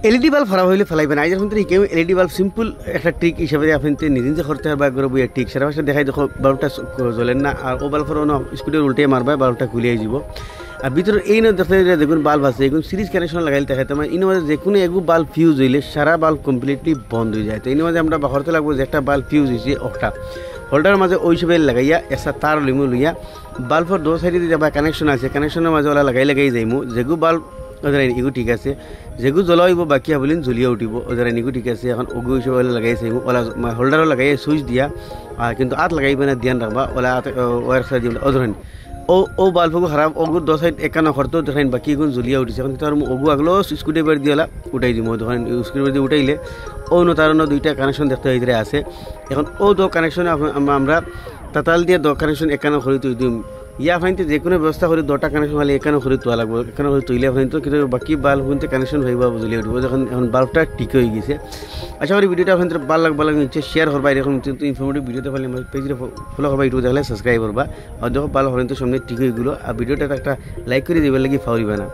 LED bulb খারাপ হইলে ফেলাইবেন আজ এখন কেউ এলইডি বাল্ব সিম্পল একটা ট্রিক হিসাবে আপনি নিজে নিজে করতে হবে একবার বইয়া ঠিক সেটা পাশে দেখাই দেখো বাল্বটা জ্বলেন না আর ও বাল্বের স্কুটির উল্টে মারবা বাল্বটা খুলিয়ে যাব আর ভিতরে এই না দেখতে দেখুন বাল্ব আছে এগুলো সিরিজ কানেকশন লাগাইলে দেখাই তোমার ইনো মাঝে যে কোনো এগু বাল্ব ফিউজ হইলে সারা বাল্ব কমপ্লিটলি বন্ধ হয়ে যায় তো ইনো মাঝে আমরা বাহরতে লাগবো যে একটা বাল্ব ফিউজ হয়েছে একটা হোল্ডারের মাঝে ওই সবে লাগাইয়া এসা তার লিমু লইয়া বাল্বর দো সাইডে যাবা কানেকশন আছে কানেকশনের মাঝে ওলা লাগাই যাইমু যেগু বাল্ব ওদের এগু ঠিক আছে যেগু জ্বলা হইব বাকি বলিন জ্বলিয়ে উঠিব ওদের এগু ঠিক আছে এখন ওগু হিসেবে ওলা লাগাই চাইব ওলা হোল্ডারও লাগাই সুইচ দিয়া আর কিন্তু আত লাগাইবে না ধ্যান রাখবা ওলা ওয়ার সাইড দিয়ে ওধরেন ও বাল্বগু খারাপ ওগুর দো সাইড একানো খরতো দেখেন বাকি এগুলো জ্বলিয়ে উঠিছে এখন তার ওগু আগলো স্কুটি বের দিয়ে উঠাই দিব তখন স্কুটি বের দিয়ে উঠাইলে ও তার দুইটা কানেকশন দেখতে ভিতরে আছে এখন ও দো কানেকশন আমরা তাতাল দিয়ে দো কানেকশন একানো করে তুই দিম ইয়া ফাইনতে যে কোনো ব্যবস্থা করে দোটা কানেকশন হলে এখানে করে তোলা লাগবে এখানে করে তুইলে ফাইন তো কিন্তু বাকি বাল্ব কিন্তু কানেকশন হইব বুঝলে উঠবো এখন বাল্বটা ঠিক হয়ে গেছে আশা করি ভিডিওটা ফাইন ভালো লাগবে নিচ্ছে শেয়ার করবা এরকম কিন্তু ইনফরমেটিভ ভিডিওতে ফেলে আমার পেজে ফলো করবা ইউটিউব দেখলে সাবস্ক্রাইব করবা আর দেখো ভালো হলেন তো সামনে ঠিক হয়ে গেলো আর ভিডিওটা একটা লাইক করে দেবার লাগি ফাউরিবা না।